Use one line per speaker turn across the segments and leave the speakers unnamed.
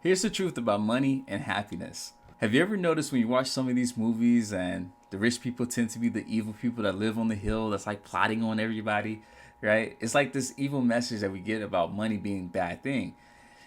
Here's the truth about money and happiness. Have you ever noticed when you watch some of these movies and the rich people tend to be the evil people that live on the hill that's like plotting on everybody, right? It's like this evil message that we get about money being a bad thing.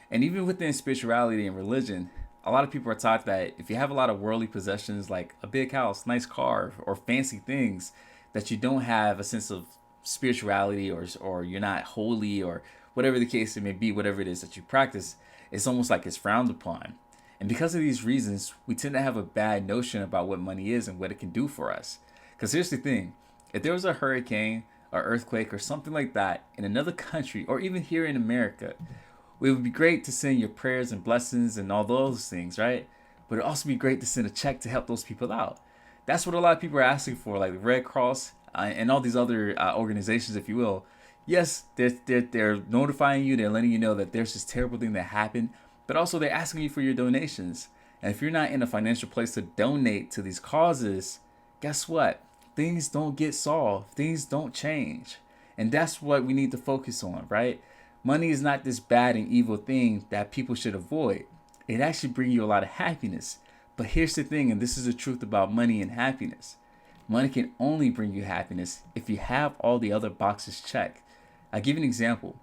And even within spirituality and religion, a lot of people are taught that if you have a lot of worldly possessions like a big house, nice car, or fancy things, that you don't have a sense of spirituality or you're not holy or whatever the case it may be, whatever it is that you practice, it's almost like it's frowned upon. And because of these reasons, we tend to have a bad notion about what money is and what it can do for us. Because here's the thing, if there was a hurricane or earthquake or something like that in another country or even here in America, it would be great to send your prayers and blessings and all those things, right? But it'd also be great to send a check to help those people out. That's what a lot of people are asking for, like the Red Cross and all these other organizations, if you will. Yes, they're notifying you, they're letting you know that there's this terrible thing that happened, but also they're asking you for your donations. And if you're not in a financial place to donate to these causes, guess what? Things don't get solved, things don't change. And that's what we need to focus on, right? Money is not this bad and evil thing that people should avoid. It actually brings you a lot of happiness. But here's the thing, and this is the truth about money and happiness. Money can only bring you happiness if you have all the other boxes checked. I'll give you an example.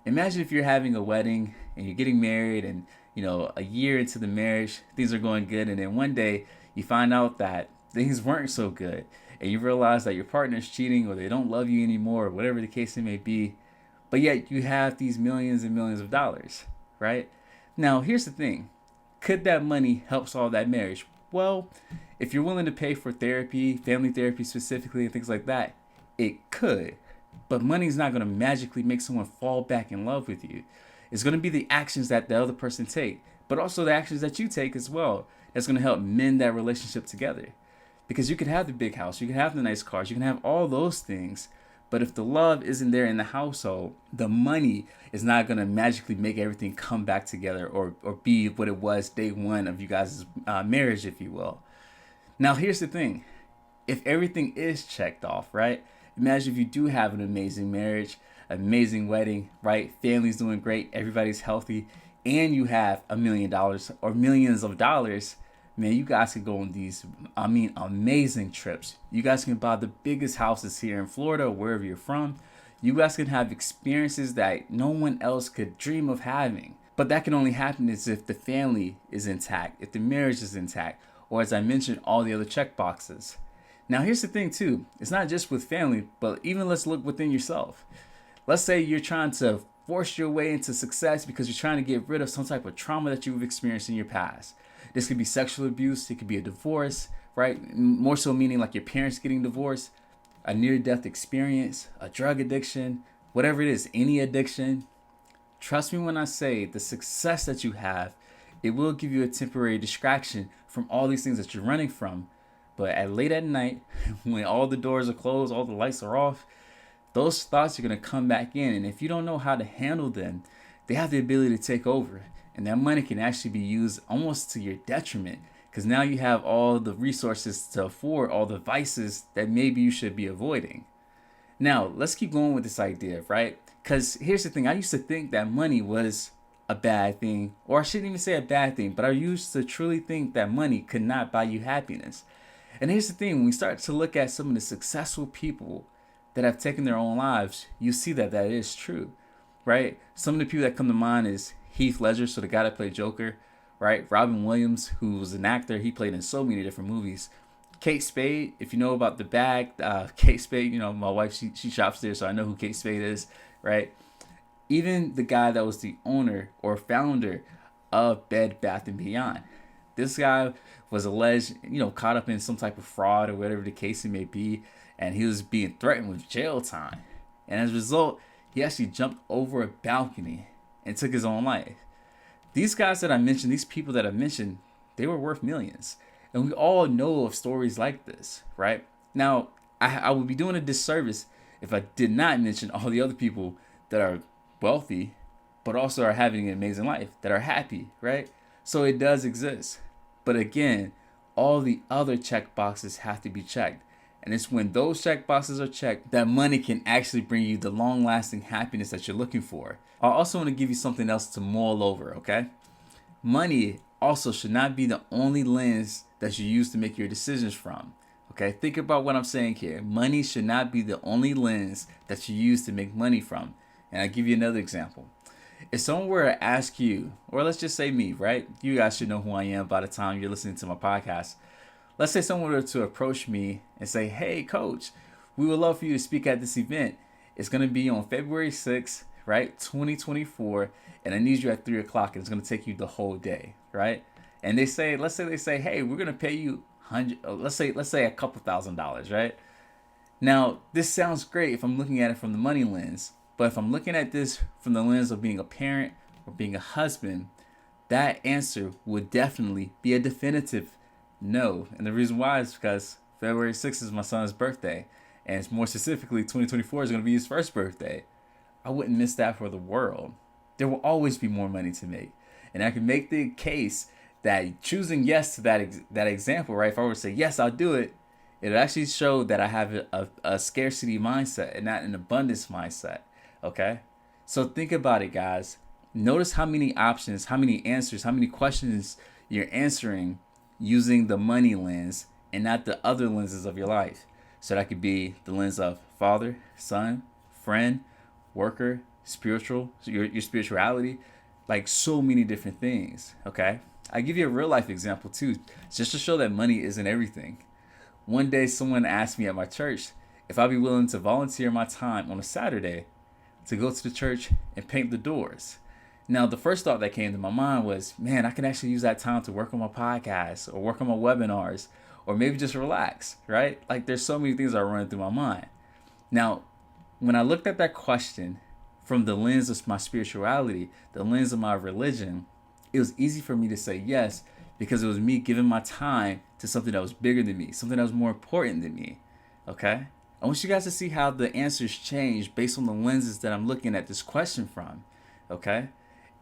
Imagine if you're having a wedding and you're getting married and a year into the marriage, things are going good, and then one day you find out that things weren't so good and you realize that your partner's cheating or they don't love you anymore or whatever the case it may be, but yet you have these millions and millions of dollars, right? Now, here's the thing. Could that money help solve that marriage? Well, if you're willing to pay for therapy, family therapy specifically, and things like that, it could. But money's not going to magically make someone fall back in love with you. It's going to be the actions that the other person take, but also the actions that you take as well. That's going to help mend that relationship together. Because you can have the big house, you can have the nice cars, you can have all those things, but if the love isn't there in the household, the money is not going to magically make everything come back together or be what it was day one of you guys' marriage, if you will. Now, here's the thing. If everything is checked off, right? Imagine if you do have an amazing marriage, amazing wedding, right? Family's doing great, everybody's healthy, and you have $1 million or millions of dollars. Man, you guys can go on these, amazing trips. You guys can buy the biggest houses here in Florida or wherever you're from. You guys can have experiences that no one else could dream of having. But that can only happen is if the family is intact, if the marriage is intact, or as I mentioned, all the other check boxes. Now, here's the thing too. It's not just with family, but even let's look within yourself. Let's say you're trying to force your way into success because you're trying to get rid of some type of trauma that you've experienced in your past. This could be sexual abuse. It could be a divorce, right? More so meaning like your parents getting divorced, a near-death experience, a drug addiction, whatever it is, any addiction. Trust me when I say the success that you have, it will give you a temporary distraction from all these things that you're running from. But at late at night, when all the doors are closed, all the lights are off, those thoughts are going to come back in. And if you don't know how to handle them, they have the ability to take over. And that money can actually be used almost to your detriment because now you have all the resources to afford all the vices that maybe you should be avoiding. Now, let's keep going with this idea, right? Because here's the thing. I used to think that money was a bad thing, or I shouldn't even say a bad thing, but I used to truly think that money could not buy you happiness. And here's the thing. When we start to look at some of the successful people that have taken their own lives, you see that that is true, right? Some of the people that come to mind is Heath Ledger, so the guy that played Joker, right? Robin Williams, who was an actor, he played in so many different movies. Kate Spade, if you know about the bag, Kate Spade, my wife, she shops there, so I know who Kate Spade is, right? Even the guy that was the owner or founder of Bed Bath and Beyond. This guy was alleged, caught up in some type of fraud or whatever the case it may be, and he was being threatened with jail time. And as a result, he actually jumped over a balcony and took his own life. These guys that I mentioned, these people that I mentioned, they were worth millions. And we all know of stories like this, right? Now, I would be doing a disservice if I did not mention all the other people that are wealthy, but also are having an amazing life, that are happy, right? So it does exist. But again, all the other check boxes have to be checked. And it's when those check boxes are checked that money can actually bring you the long-lasting happiness that you're looking for. I also want to give you something else to mull over, okay? money also should not be the only lens that you use to make your decisions from. Okay, think about what I'm saying here. Money should not be the only lens that you use to make money from. And I'll give you another example. If someone were to ask you, or let's just say me, right? You guys should know who I am by the time you're listening to my podcast. Let's say someone were to approach me and say, hey, coach, we would love for you to speak at this event. It's going to be on February 6th, right? 2024. And I need you at 3 o'clock, and it's going to take you the whole day, right? And let's say they say, hey, we're going to pay you let's say a couple $1,000s, right? Now, this sounds great if I'm looking at it from the money lens, but if I'm looking at this from the lens of being a parent or being a husband, that answer would definitely be a definitive no. And the reason why is because February 6th is my son's birthday, and more specifically, 2024 is going to be his first birthday. I wouldn't miss that for the world. There will always be more money to make. And I can make the case that choosing yes to that example, right? If I were to say, yes, I'll do it, it actually showed that I have a scarcity mindset and not an abundance mindset, okay? So think about it, guys. Notice how many options, how many answers, how many questions you're answering using the money lens and not the other lenses of your life. So that could be the lens of father, son, friend, worker, spiritual, your spirituality, like so many different things, okay? I give you a real life example too, just to show that money isn't everything. One day someone asked me at my church if I'd be willing to volunteer my time on a Saturday to go to the church and paint the doors. Now, the first thought that came to my mind was, man, I can actually use that time to work on my podcast or work on my webinars or maybe just relax, right? Like there's so many things that are running through my mind. Now, when I looked at that question from the lens of my spirituality, the lens of my religion, it was easy for me to say yes because it was me giving my time to something that was bigger than me, something that was more important than me, okay? I want you guys to see how the answers change based on the lenses that I'm looking at this question from, okay?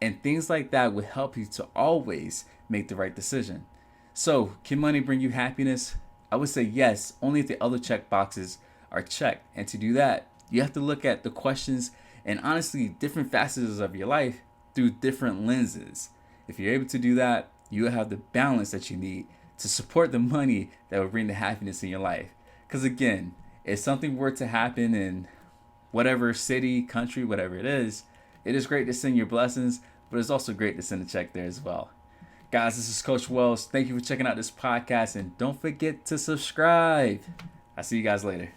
And things like that would help you to always make the right decision. So, can money bring you happiness? I would say yes, only if the other check boxes are checked. And to do that, you have to look at the questions and honestly different facets of your life through different lenses. If you're able to do that, you'll have the balance that you need to support the money that will bring the happiness in your life. Because again, if something were to happen in whatever city, country, whatever it is great to send your blessings, but it's also great to send a check there as well. Guys, this is Coach Wells. Thank you for checking out this podcast, and don't forget to subscribe. I'll see you guys later.